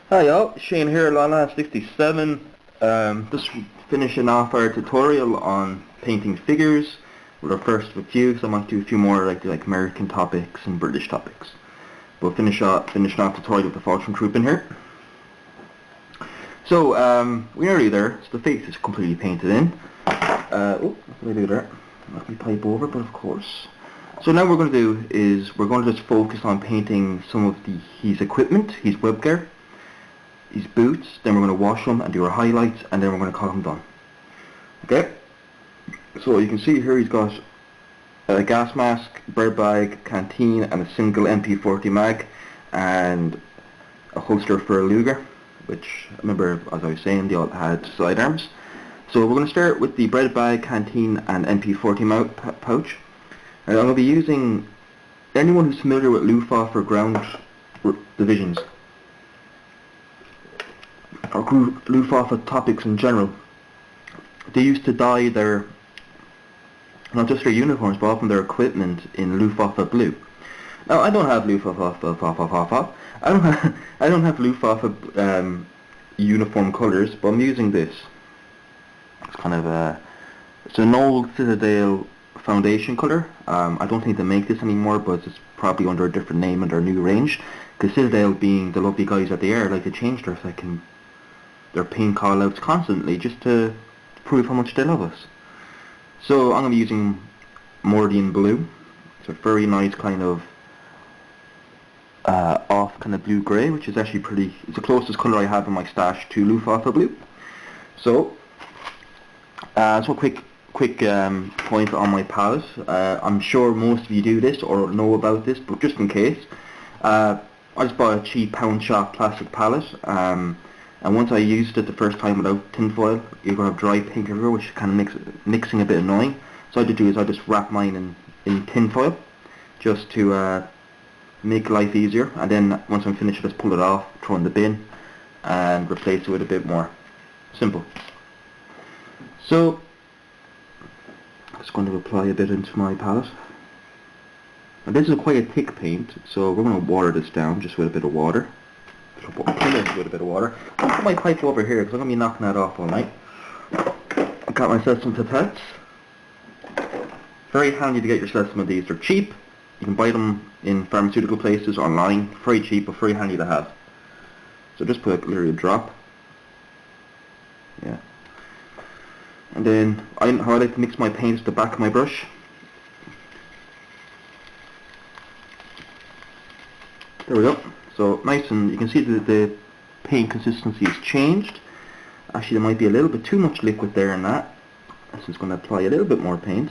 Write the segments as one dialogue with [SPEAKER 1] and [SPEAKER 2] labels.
[SPEAKER 1] Hi y'all, Shane here, Lana67. Just finishing off our tutorial on painting figures with our first of a few, because I might do a few more like American topics and British topics. We'll finishing off tutorial with the Fallschirmjäger Crete in here. So we're nearly there. So the face is completely painted in. What did I do there? Let me pipe over, but of course. So now what we're going to do is we're going to just focus on painting some of his equipment, his web gear, his boots. Then we're going to wash them and do our highlights, and then we're going to call him done. Okay. So you can see here he's got a gas mask, bread bag, canteen, and a single MP40 mag, and a holster for a Luger, which I remember, as I was saying, they all had sidearms. So we're going to start with the bread bag, canteen, and MP40 pouch. And I'm going to be using, anyone who's familiar with Luftwaffe ground divisions, or Luftwaffe topics in general, they used to dye their, not just their uniforms, but often their equipment in Luftwaffe blue. Now I don't have Luftwaffe, I don't have Luftwaffe uniform colours, but I'm using this. It's kind of it's an old Citadel foundation colour. I don't think they make this anymore, but it's probably under a different name and their new range. Because Citadel, being the lovely guys that they are, like, they change their paint call-outs constantly just to prove how much they love us. So I'm going to be using Mordian blue. It's a very nice kind of off kind of blue-grey, which is actually it's the closest colour I have in my stash to Luftwaffe blue. So, so quick point on my palette. I'm sure most of you do this or know about this, but just in case, I just bought a cheap pound shop plastic palette, and once I used it the first time without tinfoil, you're going to have dry paint everywhere, which kind of mixing a bit annoying. So what I do is I just wrap mine in tinfoil, just to make life easier, and then once I'm finished, just pull it off, throw it in the bin, and replace it with a bit more. Simple. So I'm just going to apply a bit into my palette. And this is quite a thick paint, so we're going to water this down just with a bit of water. With a bit of water. I'll put my pipe over here because I'm going to be knocking that off all night. I got myself some pipettes. Very handy to get yourself some of these. They're cheap. You can buy them in pharmaceutical places, online. Very cheap, but very handy to have. So just put literally a drop. Yeah. And then how I like to mix my paint is the back of my brush. There we go. So nice, and you can see that the paint consistency has changed. Actually, there might be a little bit too much liquid there in that. So I'm just going to apply a little bit more paint.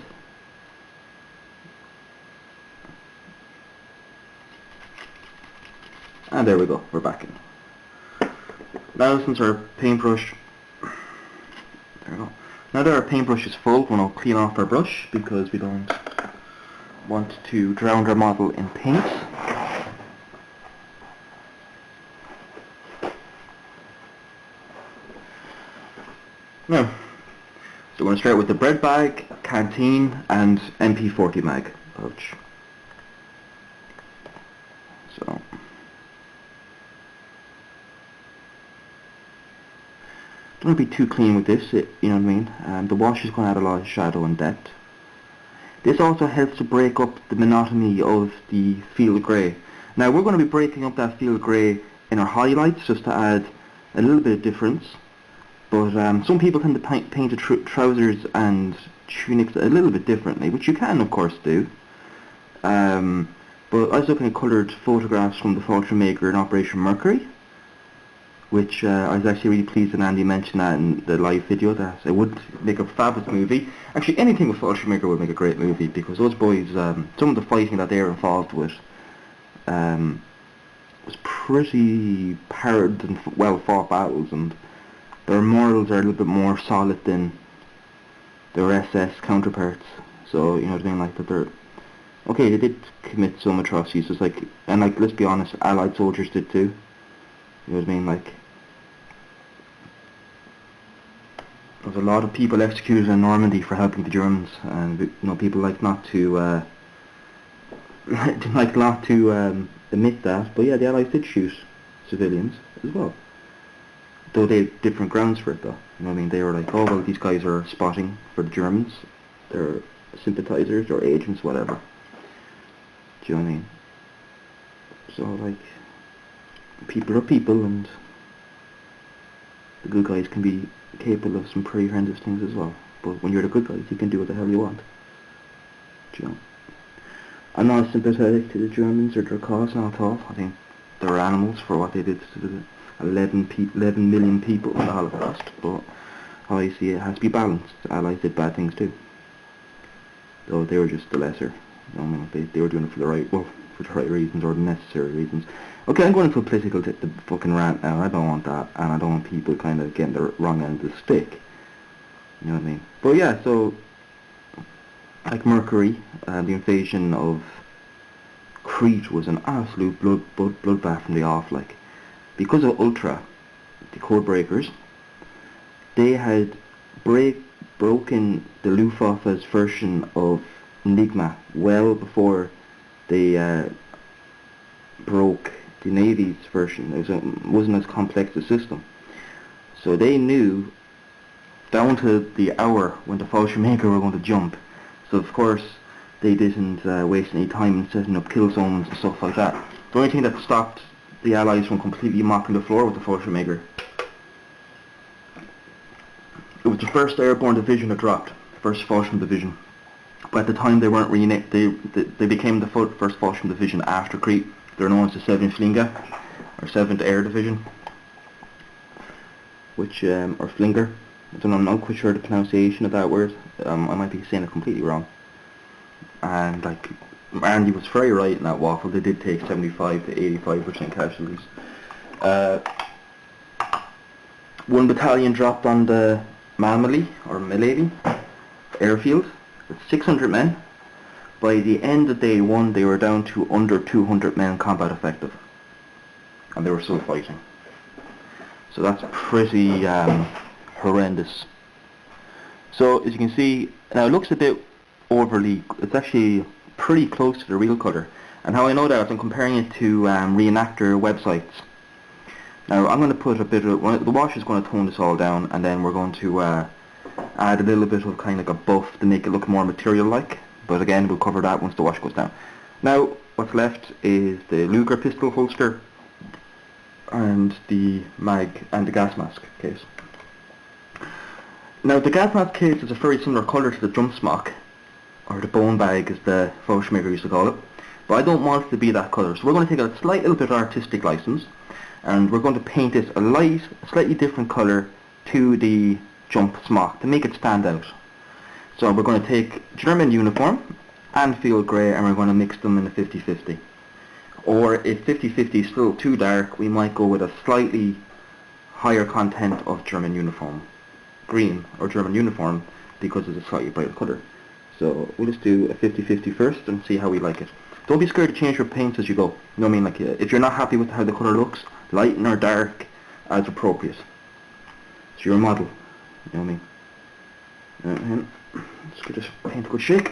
[SPEAKER 1] And there we go, we're back in. Now since our paintbrush, there we go. Now that our paintbrush is full, we're going to clean off our brush because we don't want to drown our model in paint. Now, so we're going to start with the bread bag, canteen, and MP40 mag pouch. So, don't be too clean with this, you know what I mean? The wash is going to add a lot of shadow and depth. This also helps to break up the monotony of the field grey. Now we're going to be breaking up that field grey in our highlights just to add a little bit of difference. But some people tend to paint the trousers and tunics a little bit differently, which you can of course do. But I was looking at coloured photographs from the Fallschirmjäger in Operation Mercury, which I was actually really pleased that Andy mentioned that in the live video, that it would make a fabulous movie. Actually, anything with Fallschirmjäger would make a great movie, because those boys, some of the fighting that they're involved with was pretty hard and well fought battles, and their morals are a little bit more solid than their SS counterparts. So, you know what I mean, like, that they're, okay, they did commit some atrocities, just like, and like, let's be honest, Allied soldiers did too. You know what I mean, like, there's a lot of people executed in Normandy for helping the Germans, and you know, people like not to admit that, but yeah, the Allies did shoot civilians as well. though they had different grounds for it though. You know what I mean? They were like, oh well, these guys are spotting for the Germans. They're sympathizers or agents, whatever. Do you know what I mean? So like, people are people, and the good guys can be capable of some pretty horrendous things as well. But when you're the good guys, you can do what the hell you want. Do you know? I'm not sympathetic to the Germans or their cause, not at all. I think they're animals for what they did to the 11 million people in the Holocaust. But how I see it, has to be balanced. The Allies did bad things too. Though they were just the lesser. You know, I mean, they were doing it for the right, well, for the right reasons or the necessary reasons. Okay, I'm going into a political the fucking rant now. I don't want that, and I don't want people kind of getting the wrong end of the stick. You know what I mean? But yeah, so like Mercury, the invasion of Crete was an absolute bloodbath from the off. Like, because of Ultra, the code breakers, they had broken the Luftwaffe's version of Enigma well before they broke the Navy's version. It wasn't as complex a system. So they knew down to the hour when the Fallschirmjäger were going to jump. So of course they didn't waste any time in setting up kill zones and stuff like that. The only thing that stopped the Allies from completely mopping the floor was the Fallschirmjäger. It was the 1st Airborne Division that dropped, 1st Fallschirm Division. But at the time they weren't renamed, they became the 1st Fallschirm Division after Crete. They're known as the 7th Flinga, or 7th Air Division, which, or Flinger. I don't know, I'm not quite sure the pronunciation of that word. I might be saying it completely wrong. And like, Andy was very right in that waffle. They did take 75 to 85% casualties. 1 battalion dropped on the Malmedy, or Milady, airfield, with 600 men. By the end of day 1, they were down to under 200 men combat effective. And they were still fighting. So that's pretty horrendous. So as you can see, now it looks a bit overly, it's actually pretty close to the real colour. And how I know that is I'm comparing it to reenactor websites. Now I'm going to put a bit of, the wash is going to tone this all down, and then we're going to add a little bit of kind of like a buff to make it look more material-like. But again, we'll cover that once the wash goes down. Now what's left is the Luger pistol holster and the mag and the gas mask case. Now the gas mask case is a very similar colour to the jump smock, or the bone bag as the Fallschirmjäger used to call it, but I don't want it to be that colour. So we're going to take a slight little bit of artistic license, and we're going to paint this a slightly different colour to the jump smock to make it stand out. So we're going to take German uniform and field grey, and we're going to mix them in a 50-50. Or if 50-50 is still too dark, we might go with a slightly higher content of German uniform green, or German uniform, because it's a slightly brighter colour. So we'll just do a 50-50 first and see how we like it. Don't be scared to change your paints as you go. You know what I mean? Like, if you're not happy with how the colour looks, lighten or dark as appropriate. It's your model. You know what I mean? Let's give this paint a good shake.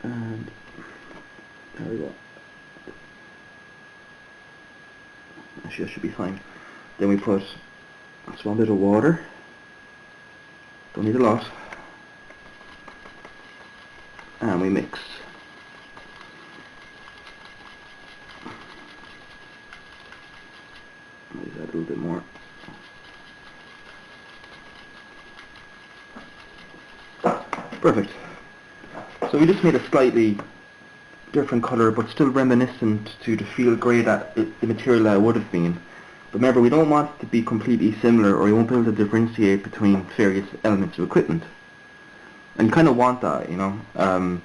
[SPEAKER 1] And there we go. Actually, that should be fine. Then we put a small bit of water. Don't need a lot. And we mix. Might add a little bit more. Perfect. So we just made a slightly different colour, but still reminiscent to the field grey that the material that it would have been. But remember, we don't want it to be completely similar, or you won't be able to differentiate between various elements of equipment. And you kind of want that, you know.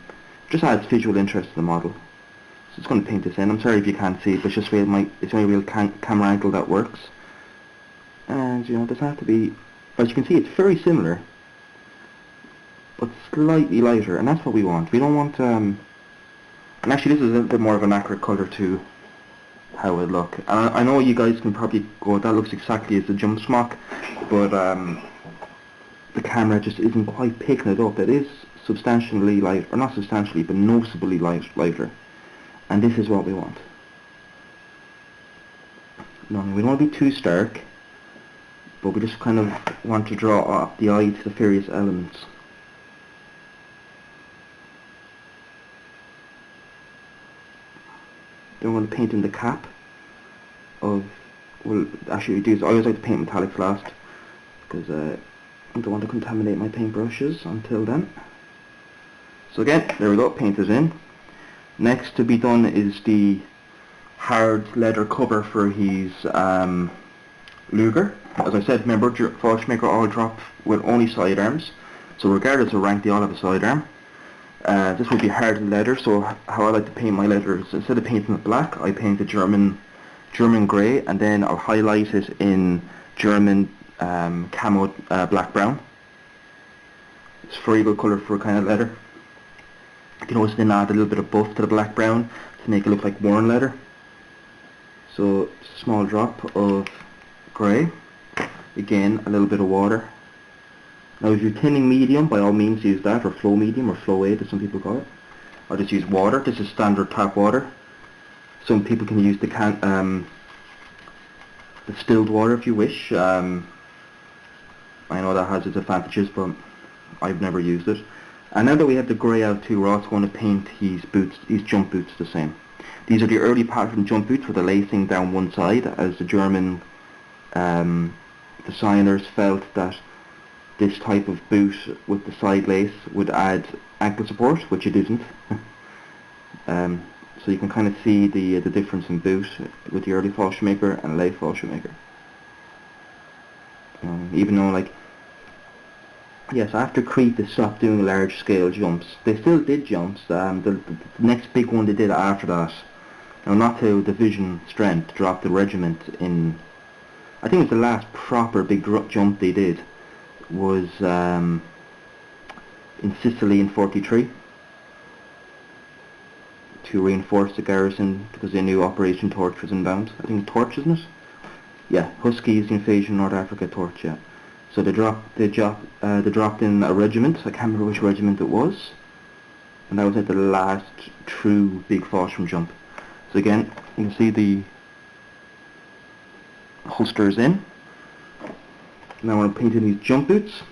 [SPEAKER 1] Just adds visual interest to the model. So it's going to paint this in. I'm sorry if you can't see it, but it's just it's only real camera angle that works. And you know, it doesn't have to be. As you can see, it's very similar, but slightly lighter, and that's what we want. We don't want. And actually, this is a bit more of an accurate colour to how it would look. And I know you guys can probably go, that looks exactly as the jump smock, but the camera just isn't quite picking it up. It is substantially light, or not substantially, but noticeably lighter. And this is what we want. No, we don't want to be too stark, but we just kind of want to draw up the eye to the various elements. Then we're going to paint in the cap of, well, actually we do, I always like to paint metallics last, because I don't want to contaminate my paintbrushes until then. So again, there we go, paint is in. Next to be done is the hard leather cover for his Luger. As I said, remember, Fallschirmjäger all drop with only sidearms, so regardless of rank they all have a sidearm. This will be hard leather, so how I like to paint my leather is, instead of painting it black, I paint it German grey, and then I'll highlight it in German camo black brown. It's a very good colour for a kind of leather. You can also then add a little bit of buff to the black brown to make it look like worn leather. So a small drop of grey, again a little bit of water. Now if you're tinning medium, by all means use that, or flow medium, or flow aid as some people call it. I'll just use water. This is standard tap water. Some people can use the distilled water if you wish. I know that has its advantages, but I've never used it. And now that we have the grey out too, we're also going to paint his boots, his jump boots the same. These are the early pattern jump boots with the lacing down one side, as the German designers felt that this type of boot with the side lace would add ankle support, which it didn't. So you can kind of see the difference in boot with the early Fallschirmjäger and late Fallschirmjäger. Even though, like, yes, after Crete they stopped doing large scale jumps. They still did jumps. The next big one they did after that, now not to division strength, dropped the regiment in, I think it was the last proper big jump they did was in Sicily in 43 to reinforce the garrison because they knew Operation Torch was inbound. I think Torch, isn't it? Yeah, Huskies invasion North Africa, Torch, yeah. So they dropped in a regiment. I can't remember which regiment it was, and that was like the last true big Fallschirm jump. So again, you can see the holsters in. Now I'm painting these jump boots.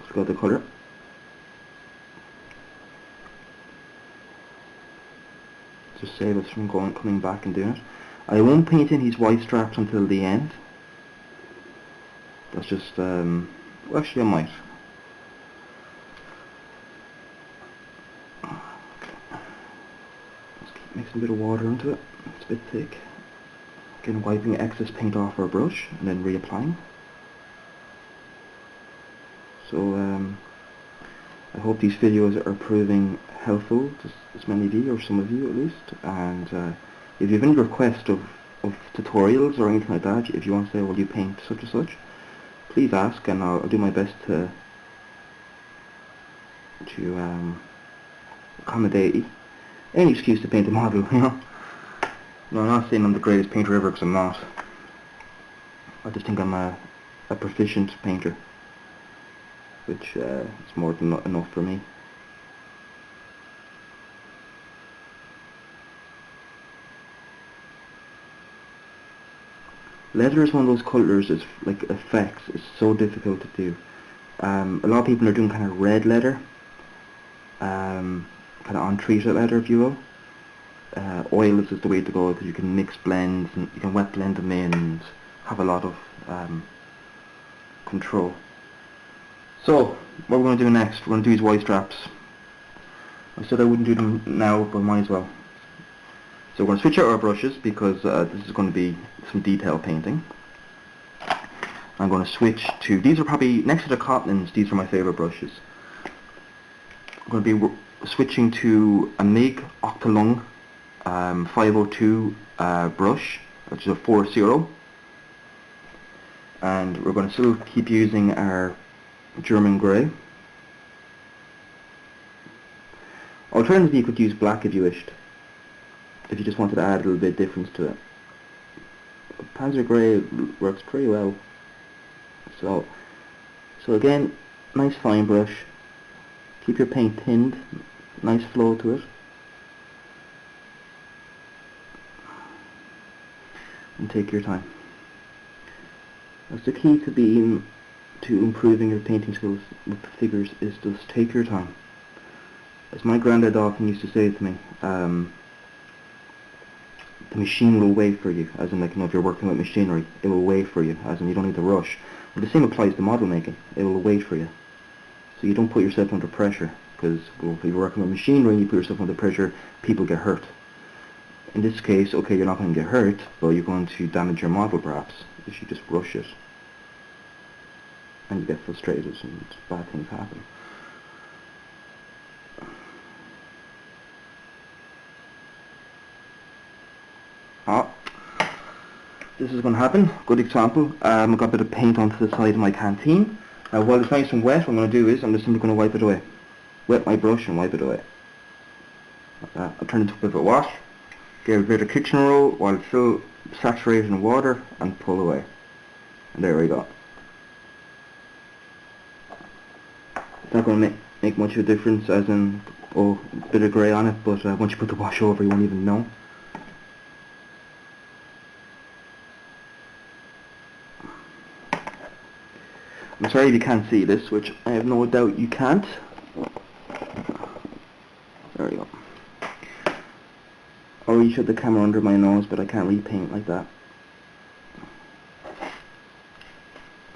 [SPEAKER 1] Let's go the colour. Just save us from coming back and doing it. I won't paint in these white straps until the end. That's just, well, actually I might. Let's keep mixing a bit of water into it. It's a bit thick. Again, wiping excess paint off our brush and then reapplying. So I hope these videos are proving helpful to as many of you, or some of you at least. And if you have any requests of tutorials or anything like that, if you want to say, well, you paint such and such, please ask, and I'll do my best to accommodate you. Any excuse to paint a model, you know. No, I'm not saying I'm the greatest painter ever, because I'm not. I just think I'm a proficient painter, which is more than enough for me. Leather is one of those colours, it's like effects, it's so difficult to do. A lot of people are doing kind of red leather, kind of untreated leather, if you will. Oils is the way to go, because you can mix blends and you can wet blend them in and have a lot of control. So what we're going to do next, we're going to do these white straps. I said I wouldn't do them now, but might as well. So we're going to switch out our brushes, because this is going to be some detail painting. I'm going to switch to, these are probably, next to the Cotton's, these are my favourite brushes. I'm going to be switching to a MIG Octalung 502 brush, which is a 4-0. And we're going to still keep using our German grey. Alternatively, you could use black if you wished, if you just wanted to add a little bit of difference to it. Panzer grey works pretty well. So again, nice fine brush. Keep your paint tinned, nice flow to it. and take your time. That's the key to improving your painting skills with figures, is just take your time. As my granddad often used to say to me, the machine will wait for you, as in, like, you know, if you're working with machinery, it will wait for you, as in you don't need to rush. But the same applies to model making. It will wait for you. So you don't put yourself under pressure, because, well, if you're working with machinery and you put yourself under pressure, people get hurt. In this case, okay, you're not going to get hurt, but you're going to damage your model perhaps if you just rush it. And you get frustrated and bad things happen. This is going to happen. Good example. I've got a bit of paint onto the side of my canteen. While it's nice and wet, what I'm going to do is I'm just simply going to wipe it away. Wet my brush and wipe it away. Like that. I'll turn it into a bit of a wash. Get a bit of kitchen roll while it's still saturated in water and pull away. And there we go. It's not going to make much of a difference, as in, a bit of grey on it, but once you put the wash over, you won't even know. I'm sorry if you can't see this, which I have no doubt you can't. There we go. I already shut the camera under my nose, but I can't repaint like that.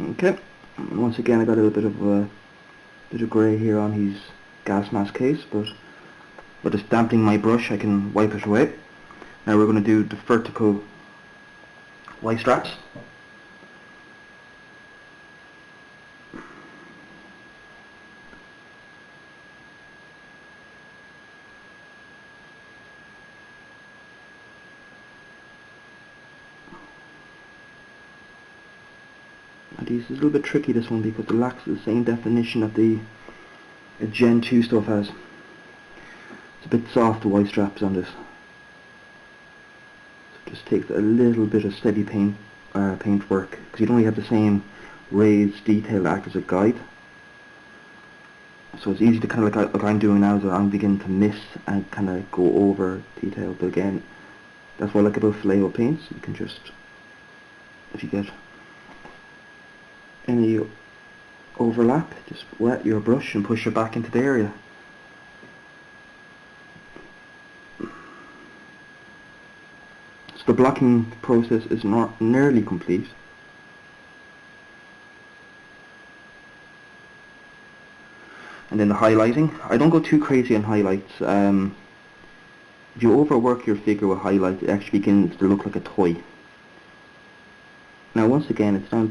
[SPEAKER 1] Okay. And once again, I got a little bit of grey here on his gas mask case, but by just damping my brush, I can wipe it away. Now we're going to do the vertical Y straps. This is a little bit tricky, this one, because it lacks the same definition that the Gen 2 stuff has. It's a bit soft, the Y straps on this. So it just takes a little bit of steady paint work, because you don't really have the same raised detail to act as a guide. So it's easy to kind of, like I'm doing now, so I'm beginning to miss and kind of go over detail. But again, that's what I like about Fallschirmjäger paints. You can just, if you get any overlap, just wet your brush and push it back into the area. So the blocking process is not nearly complete. And then the highlighting. I don't go too crazy on highlights. If you overwork your figure with highlights, it actually begins to look like a toy. Now once again, it's down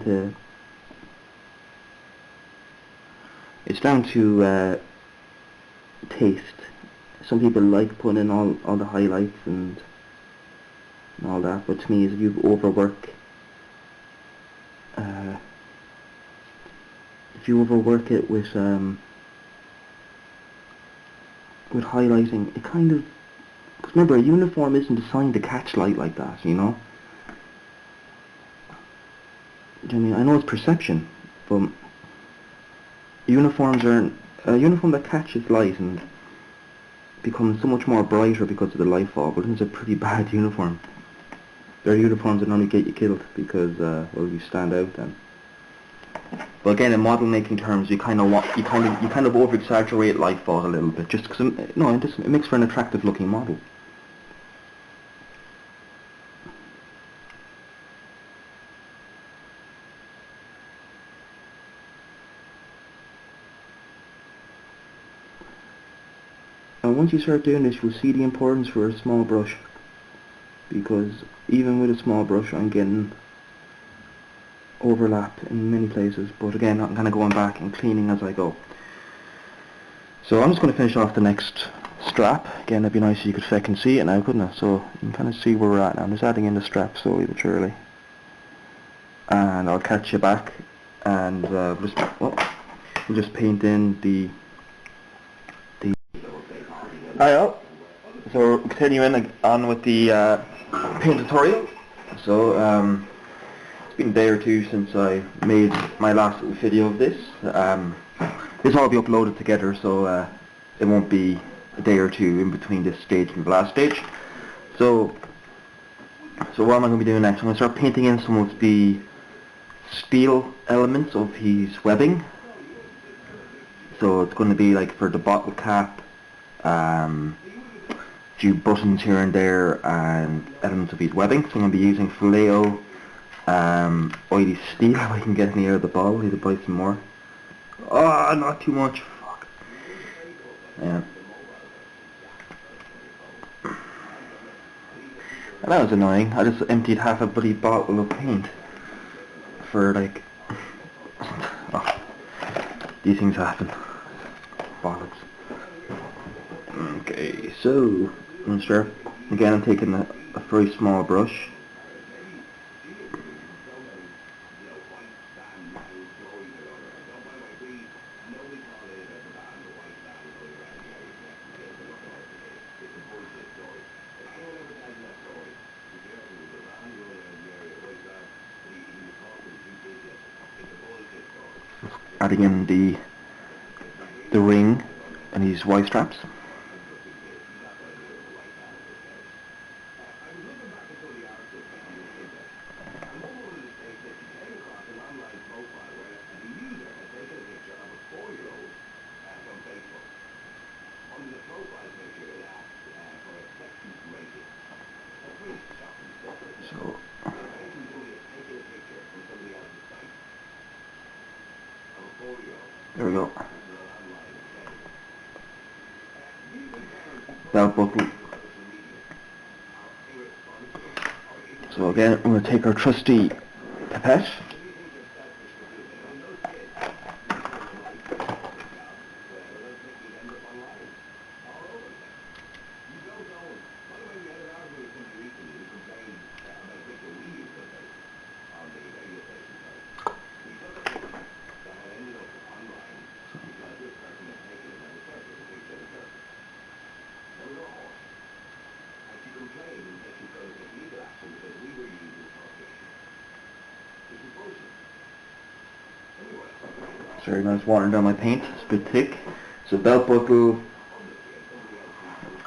[SPEAKER 1] to taste. Some people like putting in all the highlights and all that, but to me, if you overwork it with highlighting, it kind of, because remember, a uniform isn't designed to catch light like that, you know. I mean, I know it's perception, but uniforms are a uniform that catches light and becomes so much more brighter because of the light fall. But it's a pretty bad uniform. There are uniforms that normally get you killed because well, you stand out then. But again, in model making terms, you kind of over exaggerate light fall a little bit, just because it makes for an attractive looking model. And once you start doing this, you'll see the importance for a small brush, because even with a small brush I'm getting overlap in many places, but again I'm kind of going back and cleaning as I go. So I'm just going to finish off the next strap. Again, it'd be nice if you could can see it now, couldn't it? So you can kind of see where we're at now. I'm just adding in the strap slowly but surely, and I'll catch you back, and we'll just paint in the Hi all. So we're continuing on with the paint tutorial. So it's been a day or two since I made my last video of this. This will all be uploaded together, so it won't be a day or two in between this stage and the last stage. So So what am I going to be doing next? I'm going to start painting in some of the steel elements of his webbing. So it's going to be like for the bottle cap, few buttons here and there, and elements of his webbing. So I'm going to be using Filet oily steel if I can get any out of the bottle. Need to buy some more. Oh, not too much. Fuck. Yeah. And that was annoying. I just emptied half a bloody bottle of paint for like... Oh, these things happen. Bollocks. Okay, so I'm going to start. Again, I'm taking a very small brush. Adding in the ring and these Y straps. So there we go. Belt buckle. So again, we're going to take our trusty pipette. Sorry, I was watering down my paint. It's a bit thick. So belt buckle,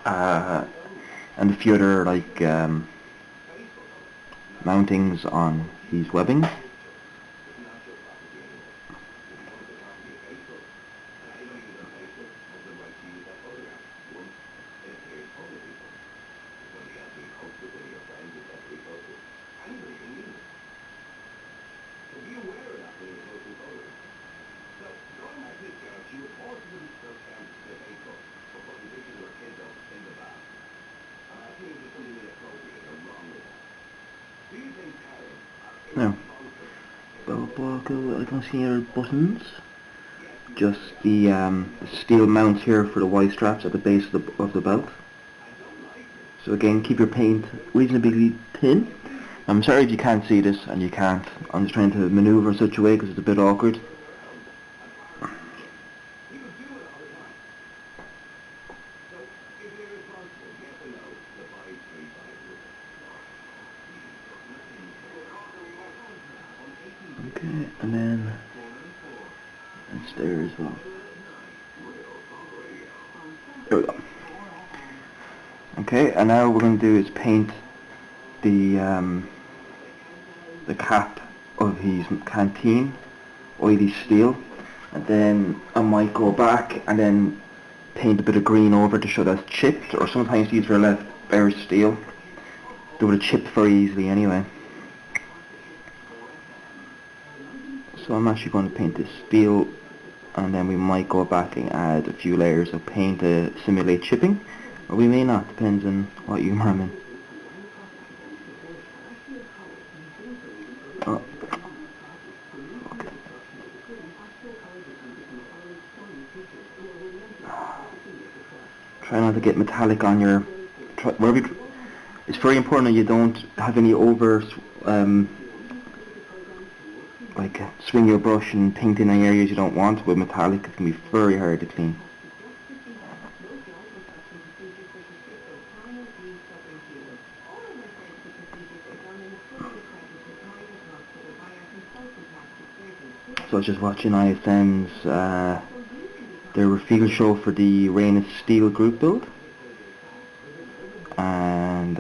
[SPEAKER 1] and a few other like mountings on these webbing. Now, belt buckle, I don't see any buttons. Just the steel mounts here for the Y straps at the base of the belt. So again, keep your paint reasonably thin. I'm sorry if you can't see this, and you can't. I'm just trying to maneuver in such a way because it's a bit awkward. Okay, and then it's there as well. There we go. Okay, and now what we're going to do is paint the cap of his canteen, oily steel, and then I might go back and then paint a bit of green over to show that's chipped, or sometimes these are left bare steel. They would have chipped very easily anyway. So I'm actually going to paint this steel, and then we might go back and add a few layers of paint to simulate chipping, or we may not, depends on what humour I'm in. Oh. Okay. Try not to get metallic on your... It's very important that you don't have any like swing your brush and paint in areas you don't want. With metallic, it can be very hard to clean. So I was just watching ISN's their reveal show for the Rain of Steel group build, and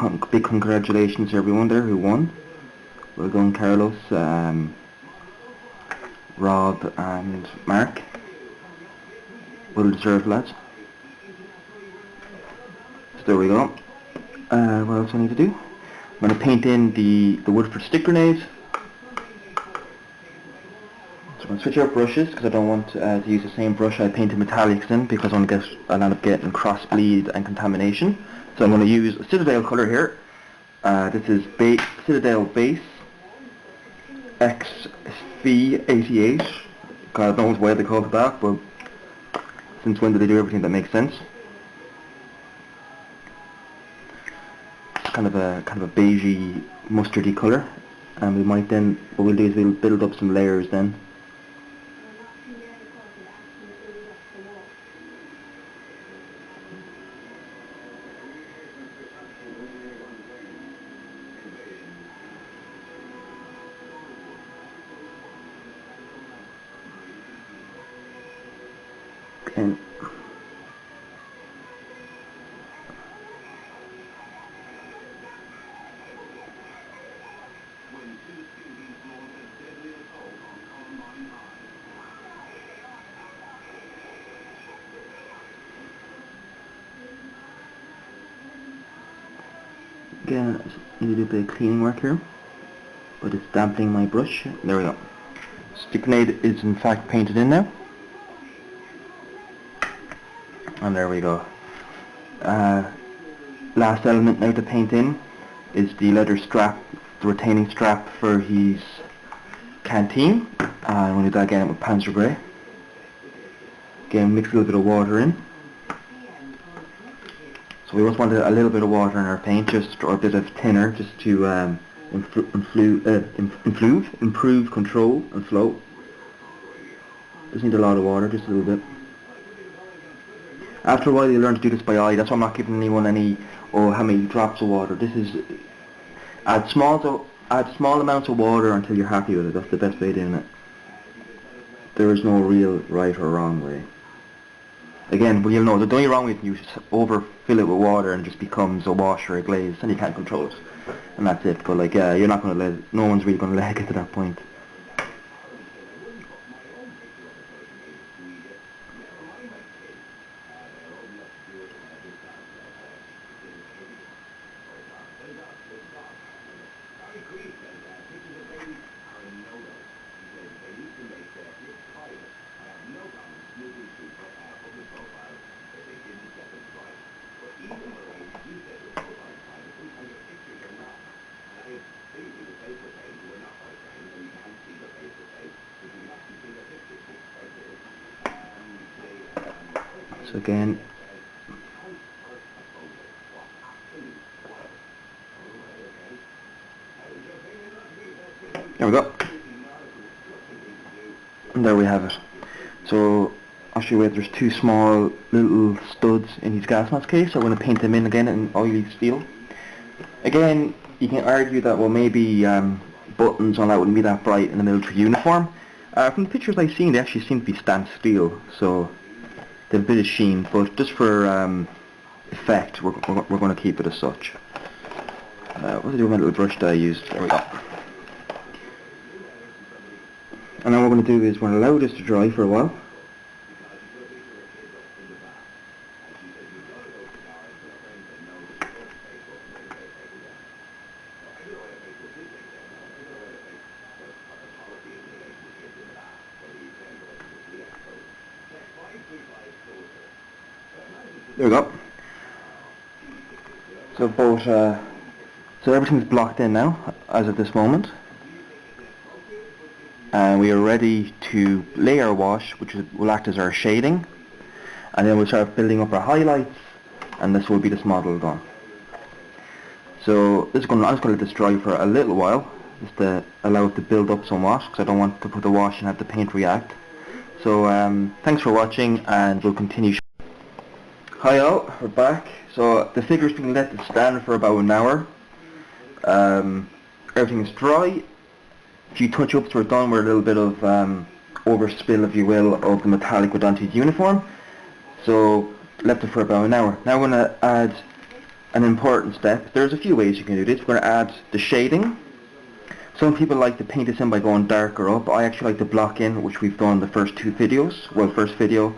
[SPEAKER 1] big congratulations to everyone there who won. Well done, Carlos, Rob and Mark. Well deserved, lads. So there we go. What else do I need to do? I'm going to paint in the wood for stick grenades. So I'm going to switch out brushes because I don't want to use the same brush I painted metallics in, because I'll end up getting cross bleed and contamination. So I'm going to use a Citadel colour here. This is Citadel Base XV88. God knows why they call it that, but since when do they do everything that makes sense? It's kind of a beigey, mustardy colour, and we might then, what we'll do is we'll build up some layers then. And again, I just need to do a bit of cleaning work here, but it's dampening my brush. There we go. Stick grenade is in fact painted in now. And there we go. Last element now to paint in is the leather strap, the retaining strap for his canteen. I'm going to do that again with Panzer Grey. Again, mix a little bit of water in. So we just want a little bit of water in our paint, or a bit of thinner, just to improve control and flow. Doesn't need a lot of water, just a little bit. After a while you learn to do this by eye. That's why I'm not giving anyone any, how many drops of water. This is, add small amounts of water until you're happy with it. That's the best way of doing it. There is no real right or wrong way. Again, well, you'll know, the only wrong way is you overfill it with water and it just becomes a wash or a glaze and you can't control it. And that's it. But like, you're not going to let it, no one's really going to let it get to that point. So again, there we go. And there we have it. So I'll show you where there's two small little studs in his gas mask case. So I'm going to paint them in again in oily steel. Again, you can argue that, well, maybe buttons on that wouldn't be that bright in the military uniform. From the pictures I've seen, they actually seem to be stamped steel, so they have a bit of sheen, but just for effect, we're going to keep it as such. What did I do with my little brush that I used? There we go. And then what we're going to do is we're going to allow this to dry for a while. There we go. So both, so everything's blocked in now, as of this moment. And we are ready to lay our wash, which will act as our shading. And then we'll start building up our highlights, and this will be this model done. So I'm just going to let this dry for a little while, just to allow it to build up somewhat, because I don't want to put the wash and have the paint react. So thanks for watching, and we'll continue. Hi all, we're back. So the figure's been let to stand for about an hour. Everything is dry. A few touch-ups were done with a little bit of overspill, if you will, of the metallic with onto his uniform. So left it for about an hour. Now we're going to add an important step. There's a few ways you can do this. We're going to add the shading. Some people like to paint this in by going darker up. I actually like to block in, which we've done the first two videos. Well, first video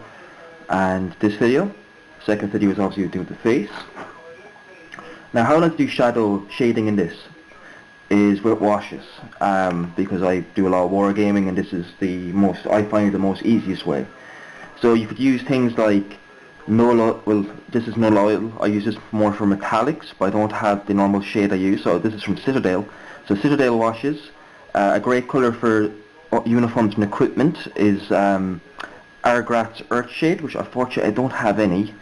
[SPEAKER 1] and this video. Second video is obviously doing the face. Now how I like to do shadow shading in this is with washes, because I do a lot of wargaming and this is I find the most easiest way. So you could use things like null oil. Well, this is null oil. I use this more for metallics, but I don't have the normal shade I use. So this is from Citadel. So Citadel washes. A great colour for uniforms and equipment is Argrat's Earthshade, which unfortunately I don't have any,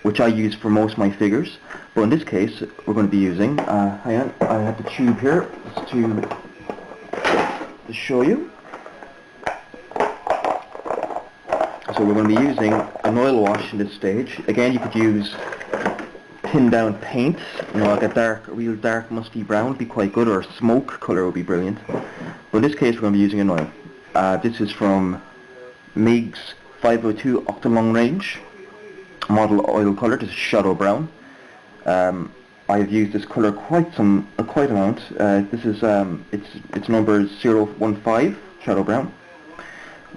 [SPEAKER 1] which I use for most of my figures. But in this case, we're going to be using, hang on, I have the tube here to show you. So we're going to be using an oil wash in this stage. Again, you could use thin down paints, like a real dark musky brown would be quite good, or a smoke colour would be brilliant. But in this case we're going to be using an oil. This is from MiG's 502 Octa-Long Range model oil colour. This is Shadow Brown. I've used this colour quite amount. This is its number is 015 Shadow Brown.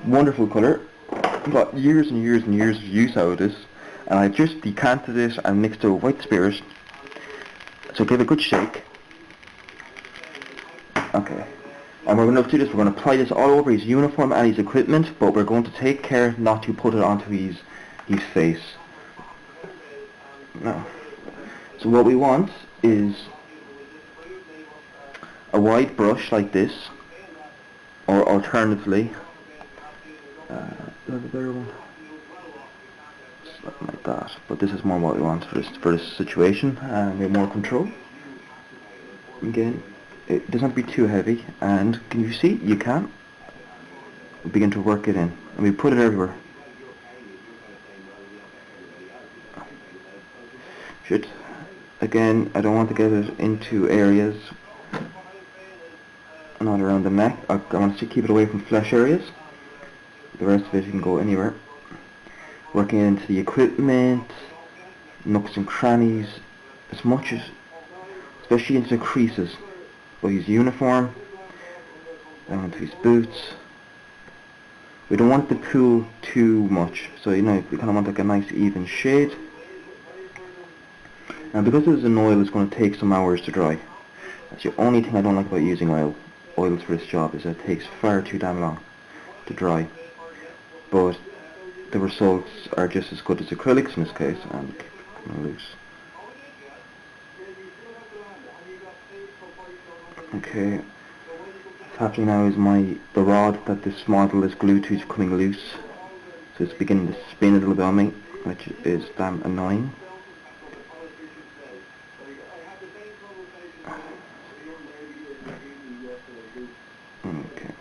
[SPEAKER 1] Wonderful colour. I've got years and years and years of use out of this. And I just decanted it and mixed it with white spirit. So give it a good shake. Okay. And we're going to do this. We're going to apply this all over his uniform and his equipment, but we're going to take care not to put it onto his face. No. So what we want is a wide brush like this, or alternatively, something like that. But this is more what we want for this situation. We have more control. Again, it doesn't have to be too heavy. And can you see? You can. We begin to work it in, and we put it everywhere. Should. Again, I don't want to get it into areas not around the neck. I want to keep it away from flesh areas. The rest of it can go anywhere. Working into the equipment, nooks and crannies, as much as, especially into the creases of his uniform, down into his boots. We don't want the pool too much, so we kind of want like a nice even shade. Now because this is an oil, it's going to take some hours to dry. That's the only thing I don't like about using oils for this job, is that it takes far too damn long to dry. But the results are just as good as acrylics in this case, and loose. Okay, what's happening now is the rod that this model is glued to is coming loose, so it's beginning to spin a little bit on me, which is damn annoying. Okay.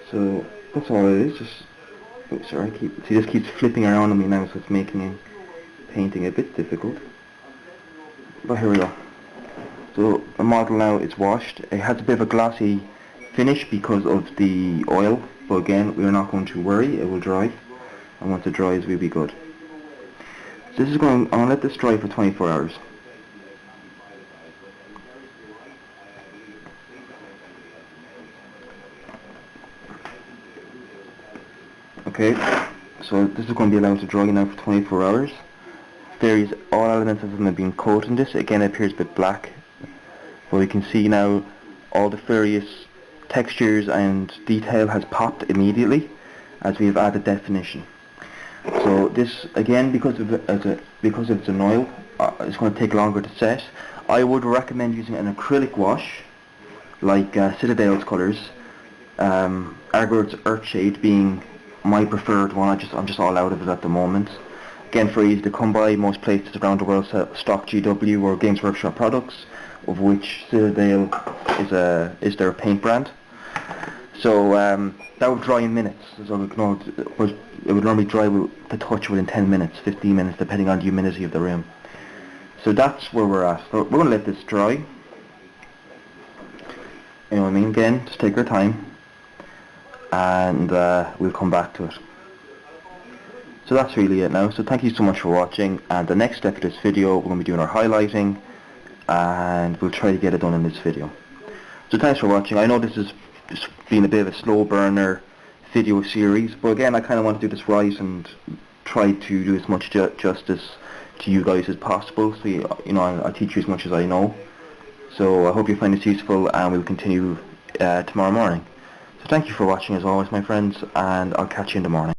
[SPEAKER 1] So that's all it is. Just this keeps flipping around on me now, so it's making painting a bit difficult. But here we go. So the model now is washed. It has a bit of a glossy finish because of the oil, but again, we're not going to worry. It will dry, and once it dries, we'll be good. So I'm going to let this dry for 24 hours. Okay, so this is going to be allowed to dry now for 24 hours. All elements of them have been coated in this. Again, it appears a bit black, but we can see now all the various textures and detail has popped immediately as we have added definition. So this, again, because it's an oil, it's going to take longer to set. I would recommend using an acrylic wash, like Citadel's colours, Argrat's Earthshade being my preferred one. I'm just all out of it at the moment. Again, for easy to come by, most places around the world stock GW or Games Workshop products, of which Citadel is their paint brand. So that would dry in minutes. So it would normally dry with the touch within 10 minutes, 15 minutes, depending on the humidity of the room. So that's where we're at. So we're going to let this dry. You know what I mean? Again, just take our time, and we'll come back to it. So that's really it now. So thank you so much for watching, and the next step of this video, we're going to be doing our highlighting, and we'll try to get it done in this video. So thanks for watching. I know this has been a bit of a slow burner video series, but again, I kind of want to do this right and try to do as much justice to you guys as possible. So you know, I teach you as much as I know. So I hope you find this useful, and we'll continue tomorrow morning. So thank you for watching as always, my friends, and I'll catch you in the morning.